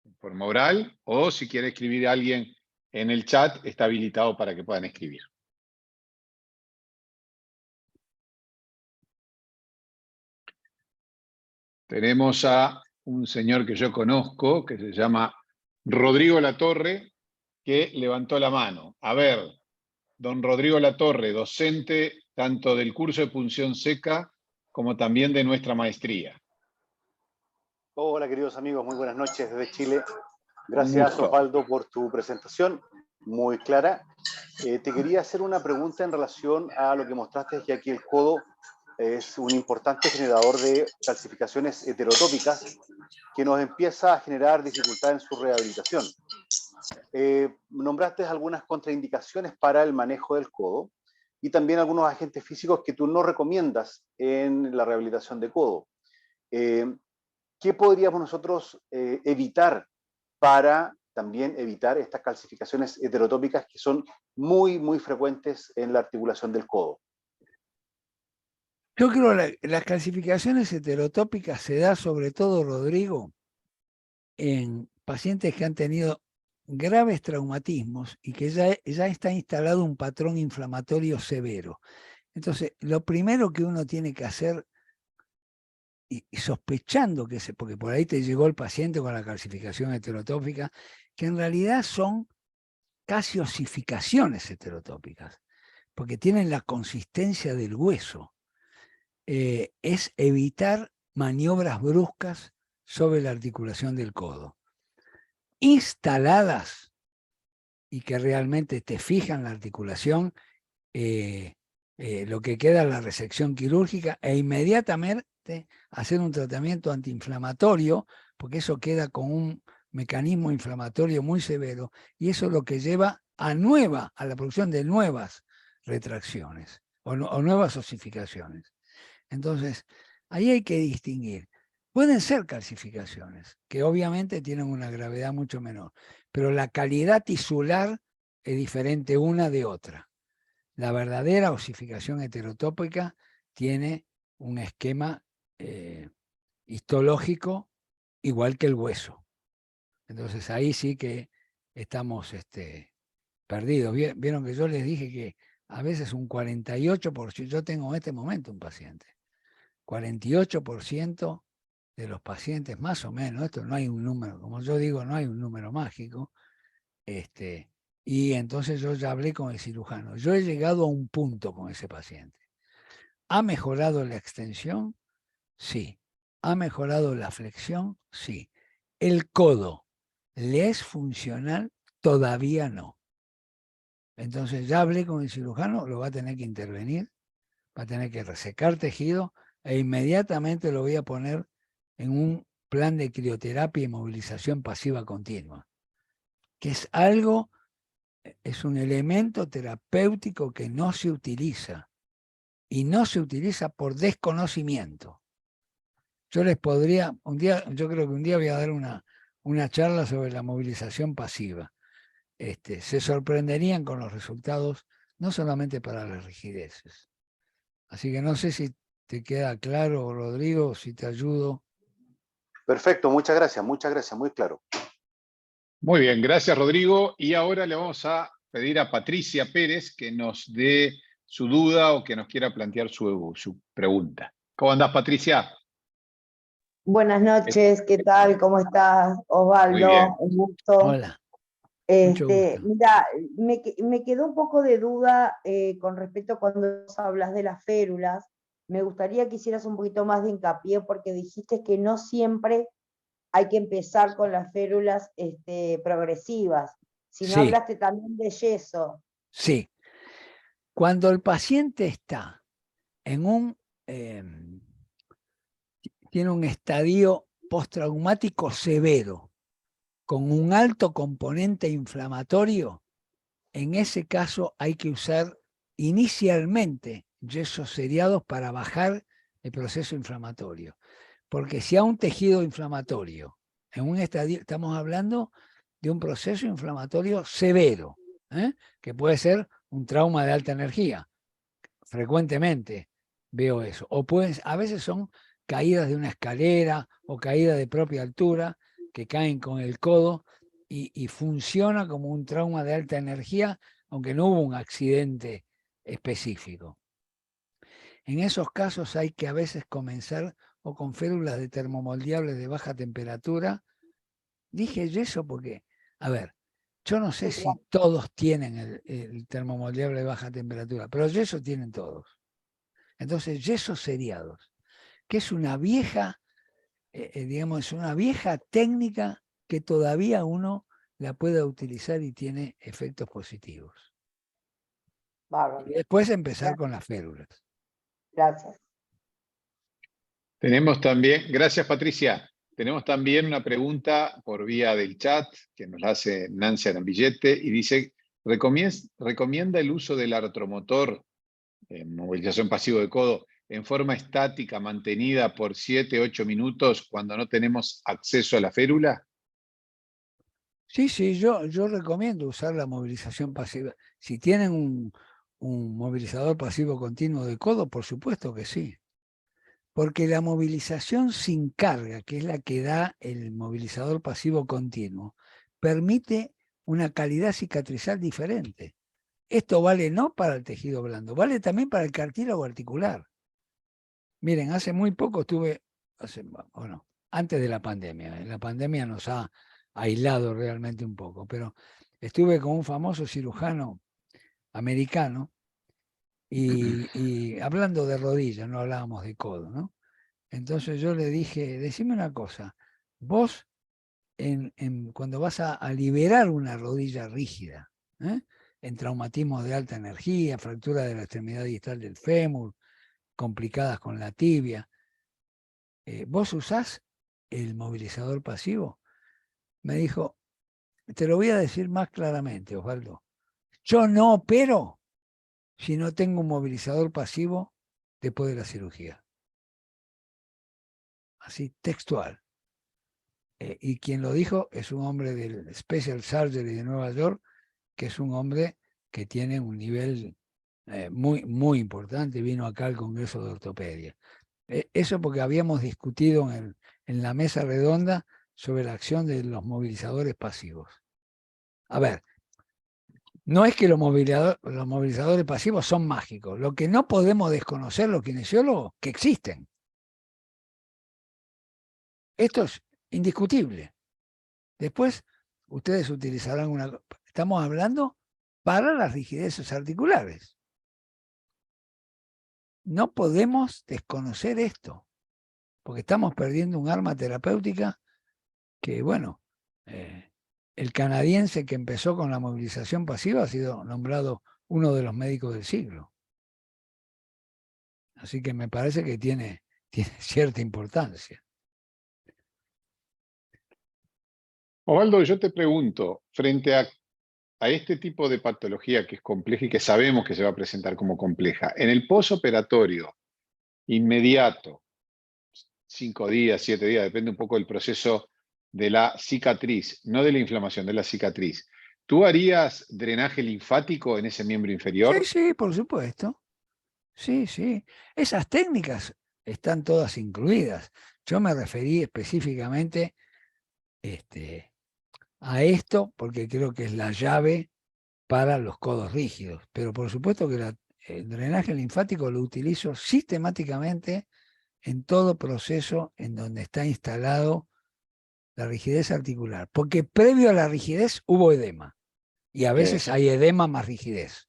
en forma oral, o si quiere escribir a alguien en el chat, está habilitado para que puedan escribir. Tenemos a un señor que yo conozco, que se llama Rodrigo Latorre, que levantó la mano. A ver, don Rodrigo Latorre, docente tanto del curso de punción seca como también de nuestra maestría. Hola, queridos amigos, muy buenas noches desde Chile. Gracias, Osvaldo, por tu presentación, muy clara. Te quería hacer una pregunta en relación a lo que mostraste, que aquí el codo es un importante generador de calcificaciones heterotópicas que nos empieza a generar dificultad en su rehabilitación. Nombraste algunas contraindicaciones para el manejo del codo y también algunos agentes físicos que tú no recomiendas en la rehabilitación de codo. ¿Qué podríamos nosotros evitar para también evitar estas calcificaciones heterotópicas que son muy, muy frecuentes en la articulación del codo? Yo creo que las calcificaciones heterotópicas se da sobre todo, Rodrigo, en pacientes que han tenido graves traumatismos y que ya está instalado un patrón inflamatorio severo. Entonces, lo primero que uno tiene que hacer, y sospechando que porque por ahí te llegó el paciente con la calcificación heterotópica, que en realidad son casi osificaciones heterotópicas, porque tienen la consistencia del hueso. Es evitar maniobras bruscas sobre la articulación del codo. Instaladas y que realmente te fijan la articulación, lo que queda es la resección quirúrgica e inmediatamente hacer un tratamiento antiinflamatorio, porque eso queda con un mecanismo inflamatorio muy severo y eso es lo que lleva a la producción de nuevas retracciones o nuevas osificaciones. Entonces, ahí hay que distinguir. Pueden ser calcificaciones, que obviamente tienen una gravedad mucho menor, pero la calidad tisular es diferente una de otra. La verdadera osificación heterotópica tiene un esquema histológico igual que el hueso. Entonces ahí sí que estamos perdidos. Vieron que yo les dije que a veces un 48%, yo tengo en este momento un paciente, 48% de los pacientes, más o menos, esto no hay un número, como yo digo, no hay un número mágico, y entonces yo ya hablé con el cirujano. Yo he llegado a un punto con ese paciente. ¿Ha mejorado la extensión? Sí. ¿Ha mejorado la flexión? Sí. ¿El codo le es funcional? Todavía no. Entonces ya hablé con el cirujano, lo va a tener que intervenir, va a tener que resecar tejido e inmediatamente lo voy a poner en un plan de crioterapia y movilización pasiva continua, que es algo, es un elemento terapéutico que no se utiliza y no se utiliza por desconocimiento. Yo les podría, yo creo que un día voy a dar una charla sobre la movilización pasiva. Se sorprenderían con los resultados, no solamente para las rigideces. Así que no sé si te queda claro, Rodrigo, si te ayudo. Perfecto, muchas gracias, muy claro. Muy bien, gracias Rodrigo. Y ahora le vamos a pedir a Patricia Pérez que nos dé su duda o que nos quiera plantear su pregunta. ¿Cómo andás, Patricia? Buenas noches, ¿qué tal? ¿Cómo estás, Muy bien. Osvaldo? Un gusto. Hola, mucho gusto. Mira, me quedó un poco de duda con respecto a cuando hablas de las férulas. Me gustaría que hicieras un poquito más de hincapié porque dijiste que no siempre hay que empezar con las férulas progresivas, sino Sí. hablaste también de yeso. Sí. Cuando el paciente está en tiene un estadio postraumático severo, con un alto componente inflamatorio, en ese caso hay que usar inicialmente yesos seriados para bajar el proceso inflamatorio. Porque si hay un tejido inflamatorio, en un estadio, estamos hablando de un proceso inflamatorio severo, que puede ser un trauma de alta energía. Frecuentemente veo eso. O a veces son caídas de una escalera o caídas de propia altura que caen con el codo y funciona como un trauma de alta energía, aunque no hubo un accidente específico. En esos casos hay que a veces comenzar o con férulas de termomoldeables de baja temperatura. Dije yeso porque, a ver, yo no sé si todos tienen el termomoldeable de baja temperatura, pero yeso tienen todos. Entonces, yesos seriados, que es una vieja, digamos, una vieja técnica que todavía uno la puede utilizar y tiene efectos positivos. Bárbaro. Y después empezar con las férulas. Gracias. Tenemos también, gracias Patricia, tenemos también una pregunta por vía del chat que nos la hace Nancy Arambillete y dice, ¿recomienda el uso del artromotor en movilización pasivo de codo en forma estática mantenida por 7-8 minutos cuando no tenemos acceso a la férula? Sí, yo recomiendo usar la movilización pasiva. Si tienen un movilizador pasivo continuo de codo, por supuesto que sí. Porque la movilización sin carga, que es la que da el movilizador pasivo continuo, permite una calidad cicatrizal diferente. Esto vale no para el tejido blando, vale también para el cartílago articular. Miren, hace muy poco estuve, antes de la pandemia nos ha aislado realmente un poco, pero estuve con un famoso cirujano americano y hablando de rodillas, no hablábamos de codo, ¿no? Entonces yo le dije, decime una cosa, vos cuando vas a liberar una rodilla rígida, en traumatismos de alta energía, fractura de la extremidad distal del fémur, complicadas con la tibia, ¿vos usás el movilizador pasivo? Me dijo, te lo voy a decir más claramente, Osvaldo, yo no opero si no tengo un movilizador pasivo después de la cirugía. así textual. Y quien lo dijo es un hombre del Special Surgery de Nueva York, que es un hombre que tiene un nivel muy, muy importante, vino acá al Congreso de Ortopedia. Eso porque habíamos discutido en la mesa redonda sobre la acción de los movilizadores pasivos. A ver, no es que los movilizadores pasivos son mágicos. Lo que no podemos desconocer los kinesiólogos, que existen. Esto es indiscutible. Después, ustedes utilizarán una... Estamos hablando para las rigideces articulares. No podemos desconocer esto, porque estamos perdiendo un arma terapéutica que, bueno, el canadiense que empezó con la movilización pasiva ha sido nombrado uno de los médicos del siglo. Así que me parece que tiene cierta importancia. Osvaldo, yo te pregunto, frente a este tipo de patología que es compleja y que sabemos que se va a presentar como compleja, en el posoperatorio inmediato, 5 días, 7 días, depende un poco del proceso de la cicatriz, no de la inflamación, de la cicatriz, ¿tú harías drenaje linfático en ese miembro inferior? Sí, sí, por supuesto. Sí, sí. Esas técnicas están todas incluidas. Yo me referí específicamente a esto porque creo que es la llave para los codos rígidos. Pero por supuesto que el drenaje linfático lo utilizo sistemáticamente en todo proceso en donde está instalado la rigidez articular. Porque previo a la rigidez hubo edema. Y a veces hay edema más rigidez.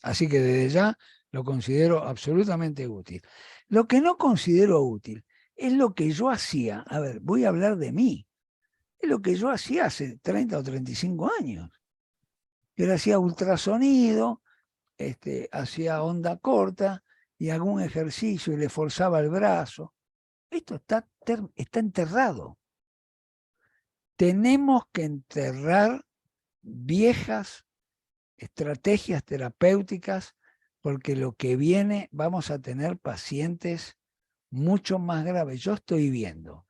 Así que desde ya lo considero absolutamente útil. Lo que no considero útil es lo que yo hacía. A ver, voy a hablar de mí. Es lo que yo hacía hace 30 o 35 años. Yo hacía ultrasonido, hacía onda corta y algún ejercicio y le forzaba el brazo. Esto está enterrado. Tenemos que enterrar viejas estrategias terapéuticas, porque lo que viene vamos a tener pacientes mucho más graves. Yo estoy viendo,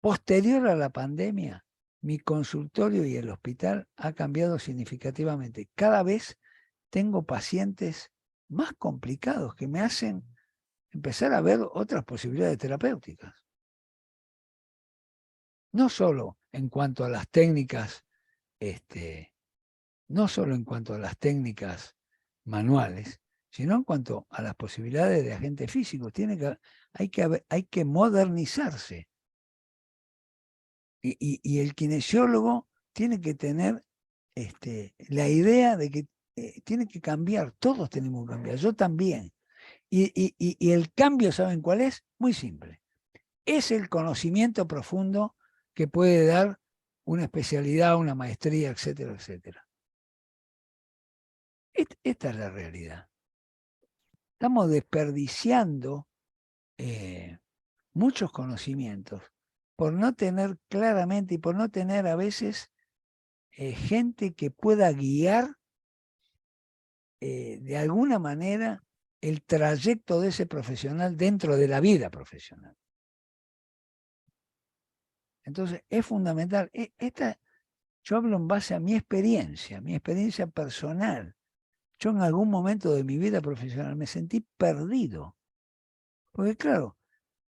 posterior a la pandemia, mi consultorio y el hospital ha cambiado significativamente. Cada vez tengo pacientes más complicados que me hacen empezar a ver otras posibilidades terapéuticas. No solo en cuanto a las técnicas, no solo en cuanto a las técnicas manuales, sino en cuanto a las posibilidades de agentes físicos. Hay que modernizarse. Y el kinesiólogo tiene que tener la idea de que tiene que cambiar. Todos tenemos que cambiar, yo también. Y el cambio, ¿saben cuál es? Muy simple. Es el conocimiento profundo que puede dar una especialidad, una maestría, etcétera, etcétera. Esta es la realidad. Estamos desperdiciando muchos conocimientos por no tener claramente y por no tener a veces gente que pueda guiar de alguna manera el trayecto de ese profesional dentro de la vida profesional. Entonces es fundamental. Yo hablo en base a mi experiencia personal. Yo en algún momento de mi vida profesional me sentí perdido. Porque claro,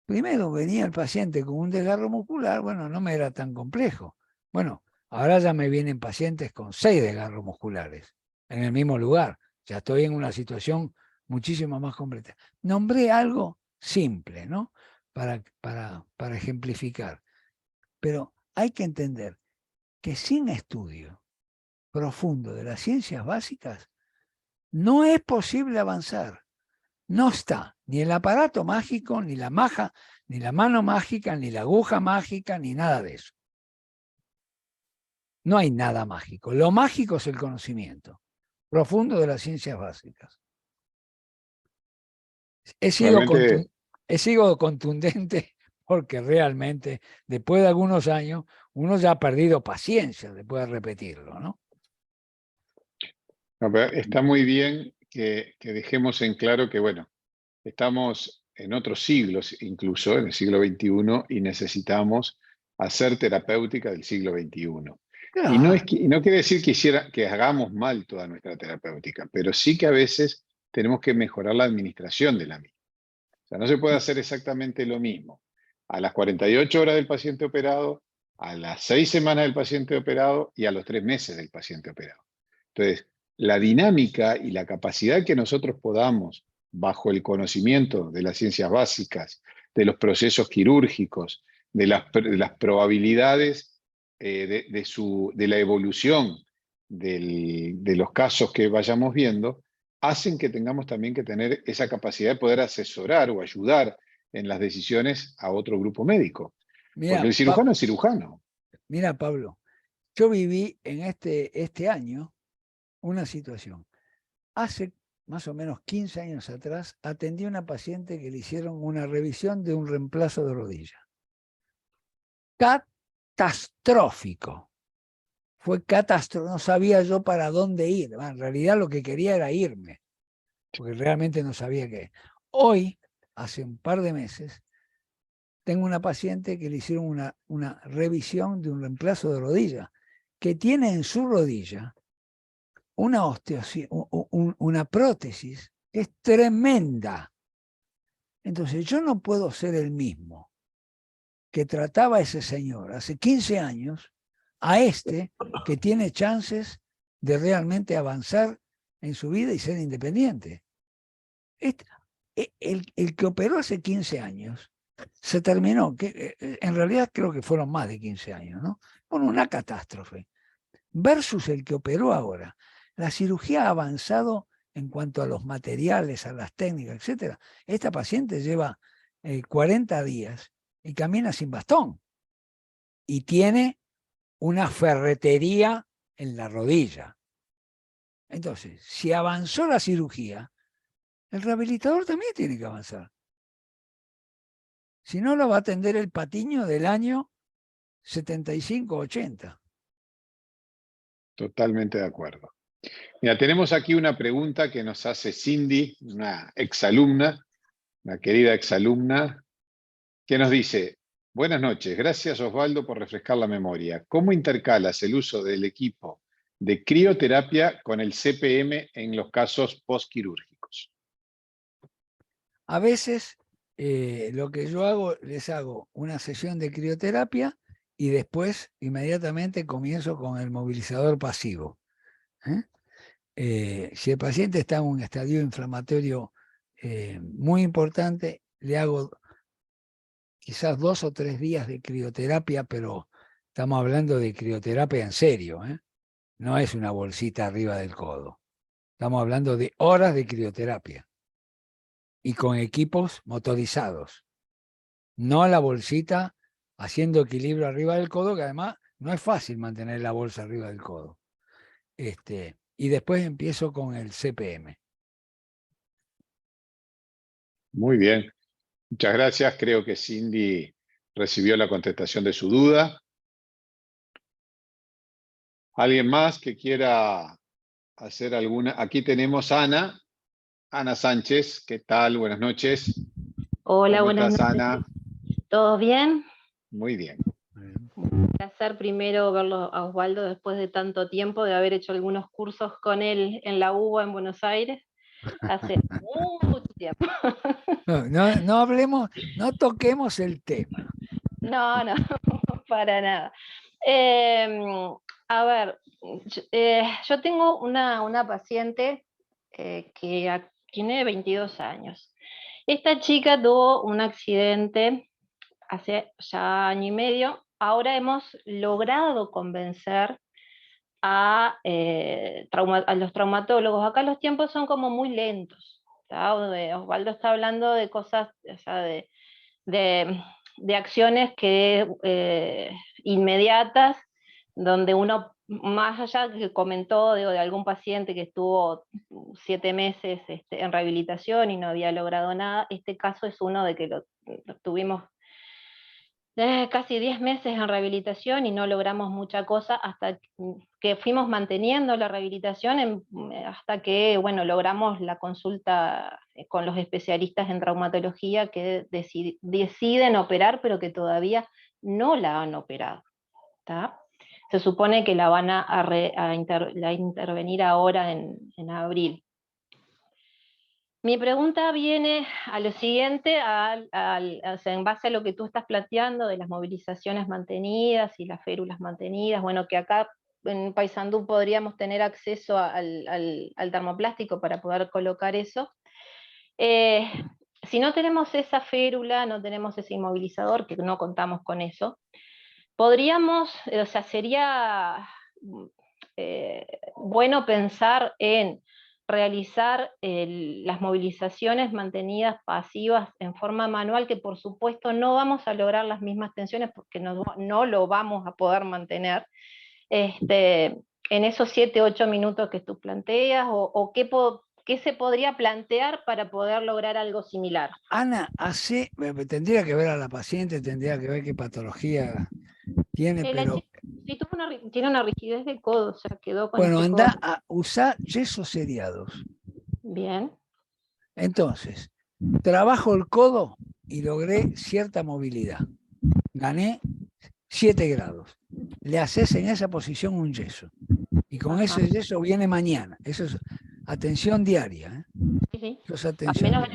primero venía el paciente con un desgarro muscular, bueno, no me era tan complejo. Bueno, ahora ya me vienen pacientes con 6 desgarros musculares en el mismo lugar. Ya estoy en una situación muchísimo más completa. Nombré algo simple, ¿no? Para ejemplificar. Pero hay que entender que sin estudio profundo de las ciencias básicas, no es posible avanzar. No está ni el aparato mágico, ni la maja, ni la mano mágica, ni la aguja mágica, ni nada de eso. No hay nada mágico. Lo mágico es el conocimiento profundo de las ciencias básicas. He sido contundente porque realmente, después de algunos años, uno ya ha perdido paciencia después de repetirlo, ¿no? No, pero está muy bien que dejemos en claro que, bueno, estamos en otros siglos, incluso en el siglo XXI, y necesitamos hacer terapéutica del siglo XXI. Y no, Claro. y no quiere decir que hagamos mal toda nuestra terapéutica, pero sí que a veces tenemos que mejorar la administración de la misma. O sea, no se puede hacer exactamente lo mismo a las 48 horas del paciente operado, a las 6 semanas del paciente operado y a los 3 meses del paciente operado. Entonces, la dinámica y la capacidad que nosotros podamos, bajo el conocimiento de las ciencias básicas, de los procesos quirúrgicos, de las probabilidades de la evolución de los casos que vayamos viendo, hacen que tengamos también que tener esa capacidad de poder asesorar o ayudar en las decisiones a otro grupo médico. Porque Mira, el cirujano es cirujano. mira, Pablo, yo viví en este año una situación. Hace más o menos 15 años atrás atendí a una paciente que le hicieron una revisión de un reemplazo de rodilla. Catastrófico. Fue catastrófico. No sabía yo para dónde ir. En realidad lo que quería era irme, porque realmente no sabía qué. Hoy, hace un par de meses, tengo una paciente que le hicieron una revisión de un reemplazo de rodilla, que tiene en su rodilla una prótesis que es tremenda. Entonces yo no puedo ser el mismo que trataba a ese señor hace 15 años a este que tiene chances de realmente avanzar en su vida y ser independiente. El que operó hace 15 años se terminó, que en realidad creo que fueron más de 15 años, ¿no? Con una catástrofe. Versus el que operó ahora. La cirugía ha avanzado en cuanto a los materiales, a las técnicas, etc. Esta paciente lleva 40 días y camina sin bastón. Y tiene una ferretería en la rodilla. Entonces, si avanzó la cirugía, el rehabilitador también tiene que avanzar. Si no, lo va a atender el patiño del año 75-80. Totalmente de acuerdo. Mira, tenemos aquí una pregunta que nos hace Cindy, una exalumna, una querida exalumna, que nos dice: buenas noches, gracias Osvaldo por refrescar la memoria. ¿Cómo intercalas el uso del equipo de crioterapia con el CPM en los casos postquirúrgicos? A veces lo que yo hago, les hago una sesión de crioterapia y después inmediatamente comienzo con el movilizador pasivo. Si el paciente está en un estadio inflamatorio muy importante, le hago quizás 2 o 3 días de crioterapia, pero estamos hablando de crioterapia en serio, no es una bolsita arriba del codo. Estamos hablando de horas de crioterapia y con equipos motorizados. No la bolsita haciendo equilibrio arriba del codo, que además no es fácil mantener la bolsa arriba del codo. Y después empiezo con el CPM. Muy bien, muchas gracias. Creo que Cindy recibió la contestación de su duda. ¿Alguien más que quiera hacer alguna? Aquí tenemos a Ana Sánchez. ¿Qué tal? Buenas noches. Hola, ¿Cómo buenas estás, noches. Ana? ¿Todo bien? Muy bien. Un placer primero verlo a Osvaldo después de tanto tiempo, de haber hecho algunos cursos con él en la UBA en Buenos Aires, hace mucho tiempo. No hablemos, no toquemos el tema. No, para nada. A ver, yo tengo una paciente que tiene 22 años. Esta chica tuvo un accidente hace ya año y medio. Ahora hemos logrado convencer a los traumatólogos. Acá los tiempos son como muy lentos. Osvaldo está hablando de cosas, o sea, de acciones inmediatas, donde uno, más allá que comentó de algún paciente que estuvo 7 meses en rehabilitación y no había logrado nada, este caso es uno de que lo tuvimos casi 10 meses en rehabilitación y no logramos mucha cosa hasta que fuimos manteniendo la rehabilitación hasta que, bueno, logramos la consulta con los especialistas en traumatología que deciden operar, pero que todavía no la han operado. ¿Tá? Se supone que la van a intervenir ahora en abril. Mi pregunta viene a lo siguiente, o sea, en base a lo que tú estás planteando de las movilizaciones mantenidas y las férulas mantenidas, bueno, que acá en Paysandú podríamos tener acceso al termoplástico para poder colocar eso. Si no tenemos esa férula, no tenemos ese inmovilizador, que no contamos con eso, podríamos, o sea, sería bueno pensar en realizar las movilizaciones mantenidas pasivas en forma manual, que por supuesto no vamos a lograr las mismas tensiones porque no lo vamos a poder mantener en esos 7-8 minutos que tú planteas, o qué se podría plantear para poder lograr algo similar. Ana, tendría que ver a la paciente, tendría que ver qué patología tiene, pero... Sí, tiene una rigidez de codo, o sea, quedó con Bueno, ese anda codo. a usar yesos seriados. Bien. Entonces, trabajo el codo y logré cierta movilidad. Gané 7 grados. Le haces en esa posición un yeso. Y con ese yeso viene mañana. Eso es atención diaria. Sí. Eso es atención al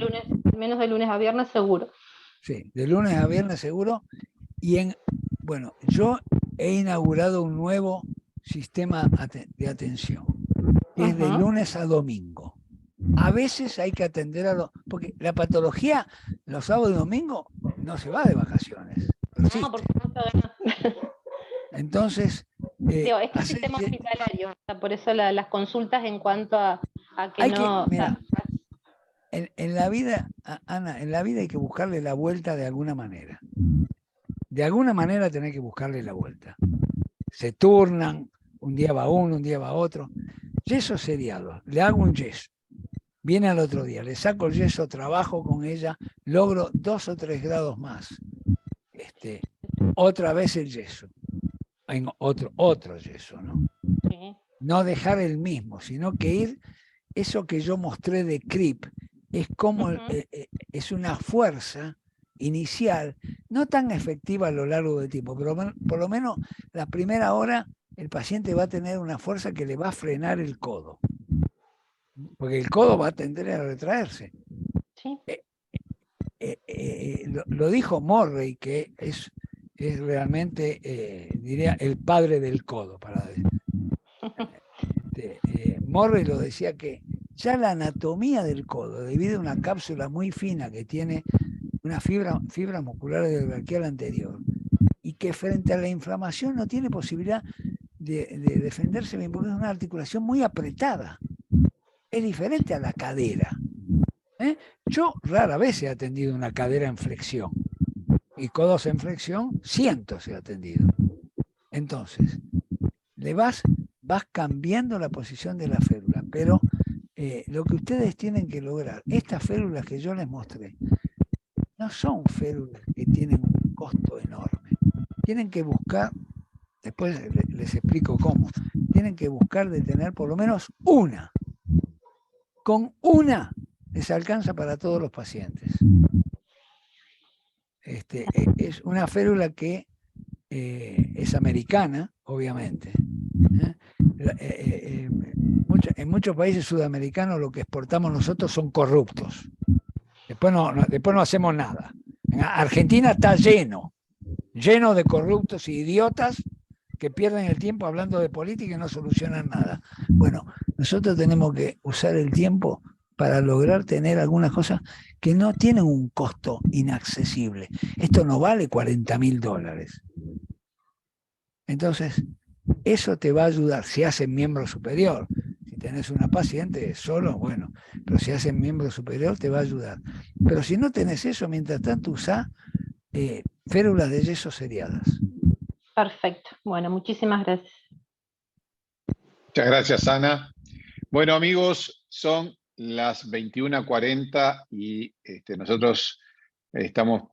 menos de lunes a viernes seguro. Sí, de lunes a viernes seguro. Y bueno, yo he inaugurado un nuevo sistema de atención, que es de lunes a domingo. A veces hay que atender porque la patología los sábados y domingos no se va de vacaciones. Persiste. No, porque no. Entonces, este sistema hospitalario, o sea, por eso las consultas en cuanto a que no... Mira, en la vida, Ana, en la vida hay que buscarle la vuelta de alguna manera. De alguna manera tenés que buscarle la vuelta. Se turnan, un día va uno, un día va otro. Yeso seriado, le hago un yeso. Viene al otro día, le saco el yeso, trabajo con ella, logro 2 o 3 grados más. Otra vez el yeso. En otro yeso, ¿no? Sí. No dejar el mismo, sino que ir, eso que yo mostré de CRIP, es como es una fuerza inicial, no tan efectiva a lo largo del tiempo, pero por lo menos la primera hora el paciente va a tener una fuerza que le va a frenar el codo, porque el codo va a tender a retraerse. Sí. Lo dijo Morrey, que es realmente, diría, el padre del codo. Morrey lo decía que ya la anatomía del codo, debido a una cápsula muy fina que tiene una fibra muscular del braquial anterior, y que frente a la inflamación no tiene posibilidad de defenderse bien, porque es una articulación muy apretada. Es diferente a la cadera. Yo rara vez he atendido una cadera en flexión, y codos en flexión cientos he atendido. Entonces, vas cambiando la posición de la férula, pero lo que ustedes tienen que lograr, estas férulas que yo les mostré, no son férulas que tienen un costo enorme. Tienen que buscar, después les explico cómo, tienen que buscar de tener por lo menos una. Con una les alcanza para todos los pacientes. Es una férula que es americana, obviamente. En muchos países sudamericanos lo que exportamos nosotros son corruptos. Después no hacemos nada. En Argentina está lleno de corruptos y idiotas que pierden el tiempo hablando de política y no solucionan nada. Bueno, nosotros tenemos que usar el tiempo para lograr tener algunas cosas que no tienen un costo inaccesible. Esto no vale $40.000. Entonces, eso te va a ayudar si haces miembro superior. Si tenés una paciente solo, bueno, pero si haces miembro superior te va a ayudar. Pero si no tenés eso, mientras tanto usá férulas de yeso seriadas. Perfecto. Bueno, muchísimas gracias. Muchas gracias, Ana. Bueno, amigos, son las 21:40 y nosotros estamos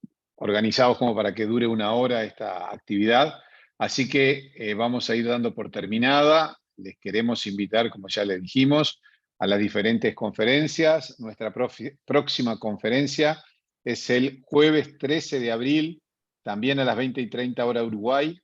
organizados como para que dure 1 hora esta actividad. Así que vamos a ir dando por terminada. Les queremos invitar, como ya les dijimos, a las diferentes conferencias. Nuestra próxima conferencia es el jueves 13 de abril, también a las 20:30 hora Uruguay.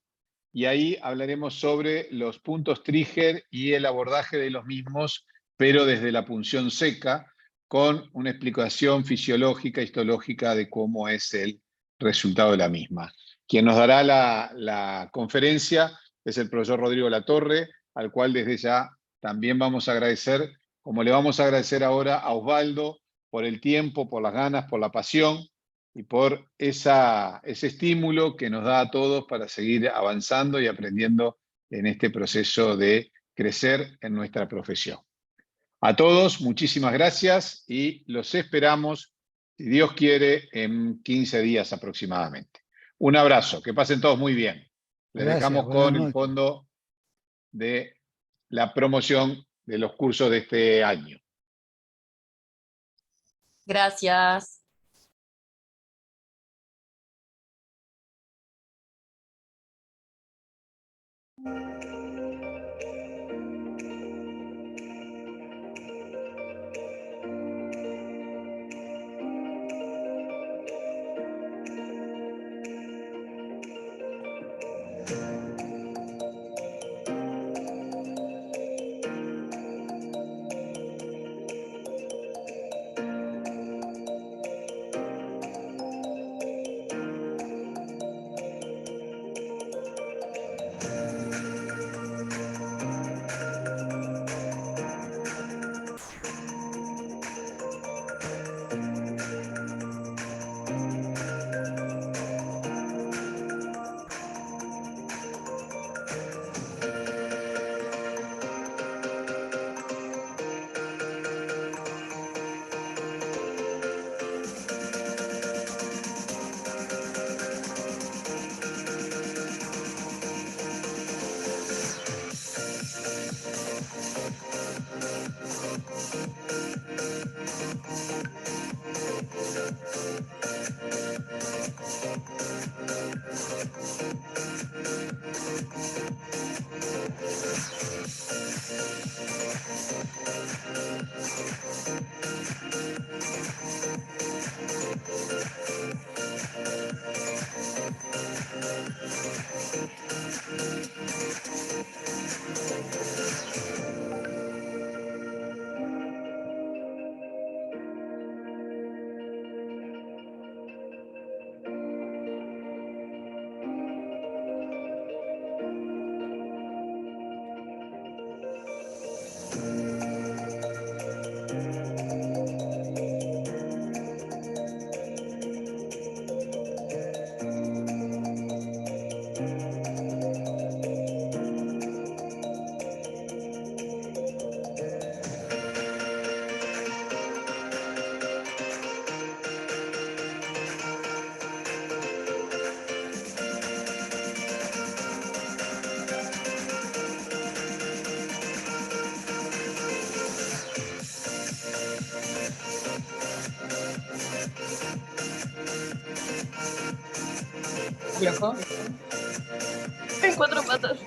Y ahí hablaremos sobre los puntos trigger y el abordaje de los mismos, pero desde la punción seca, con una explicación fisiológica, histológica de cómo es el resultado de la misma. Quien nos dará la conferencia es el profesor Rodrigo Latorre, al cual desde ya también vamos a agradecer, como le vamos a agradecer ahora a Osvaldo por el tiempo, por las ganas, por la pasión y por ese estímulo que nos da a todos para seguir avanzando y aprendiendo en este proceso de crecer en nuestra profesión. A todos, muchísimas gracias y los esperamos, si Dios quiere, en 15 días aproximadamente. Un abrazo, que pasen todos muy bien. Les Gracias, dejamos buenas con el noches. fondo de la promoción de los cursos de este año. Gracias. Viajó en 4 patas.